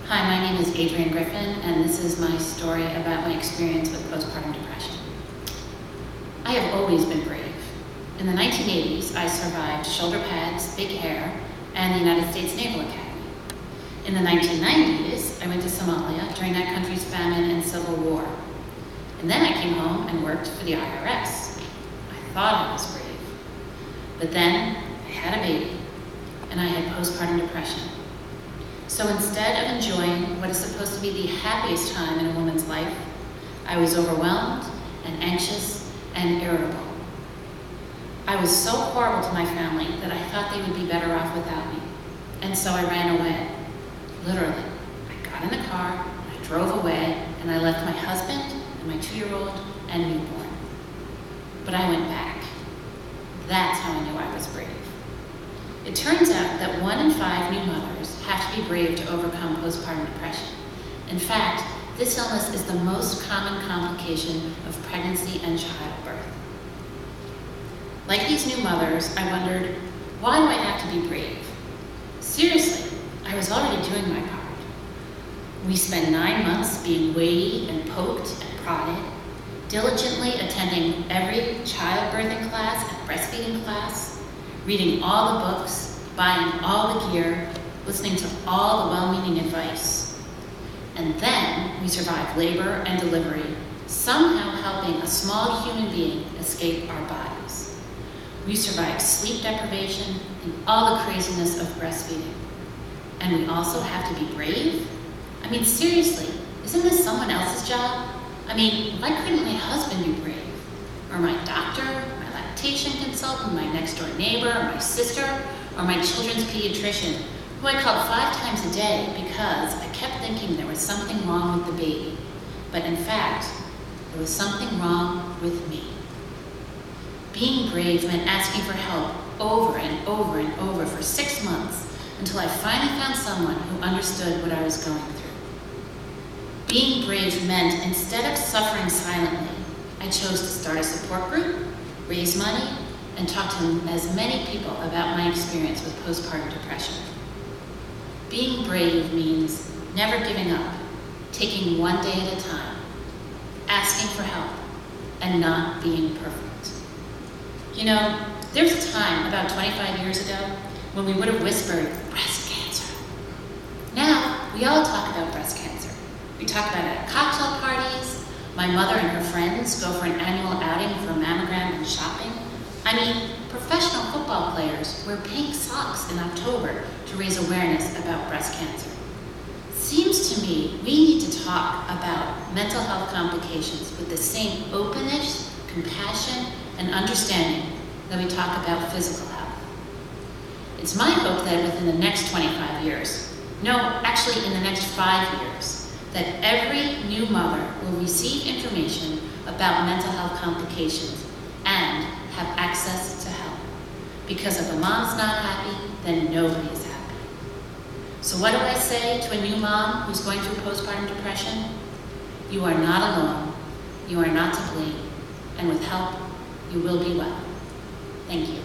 Hi, my name is Adrienne Griffin, and this is my story about my experience with postpartum depression. I have always been brave. In the 1980s, I survived shoulder pads, big hair, and the United States Naval Academy. In the 1990s, I went to Somalia during that country's famine and civil war. And then I came home and worked for the IRS. I thought I was brave. But then I had a baby, and I had postpartum depression. So instead of enjoying what is supposed to be the happiest time in a woman's life, I was overwhelmed and anxious and irritable. I was so horrible to my family that I thought they would be better off without me. And so I ran away. Literally. I got in the car, I drove away, and I left my husband and my 2-year-old and newborn. But I went back. That's how I knew I was brave. It turns out that 1 in 5 new mothers have to be brave to overcome postpartum depression. In fact, this illness is the most common complication of pregnancy and childbirth. Like these new mothers, I wondered, why do I have to be brave? Seriously, I was already doing my part. We spent 9 months being weighty and poked and prodded, diligently attending every childbirthing class and breastfeeding class, reading all the books, buying all the gear, listening to all the well-meaning advice. And then we survived labor and delivery, somehow helping a small human being escape our bodies. We survived sleep deprivation and all the craziness of breastfeeding. And we also have to be brave? I mean, seriously, isn't this someone else's job? I mean, why couldn't my husband be brave? Or my doctor, my lactation consultant, my next door neighbor, or my sister, or my children's pediatrician, who I called 5 times a day because I kept thinking there was something wrong with the baby. But in fact, there was something wrong with me. Being brave meant asking for help over and over and over for 6 months until I finally found someone who understood what I was going through. Being brave meant instead of suffering silently, I chose to start a support group, raise money, and talk to as many people about my experience with postpartum depression. Being brave means never giving up, taking one day at a time, asking for help, and not being perfect. You know, there was a time about 25 years ago when we would have whispered, breast cancer. Now, we all talk about breast cancer. We talk about it at cocktail parties. My mother and her friends go for an annual outing for a mammogram and shopping. I mean, professional football players wear pink socks in October to raise awareness about breast cancer. Seems to me we need to talk about mental health complications with the same openness, compassion, and understanding that we talk about physical health. It's my hope that within the next 25 years, no, actually in the next 5 years, that every new mother will receive information about mental health complications and have access to help. Because if a mom's not happy, then nobody is happy. So what do I say to a new mom who's going through postpartum depression? You are not alone. You are not to blame. And with help, you will be well. Thank you.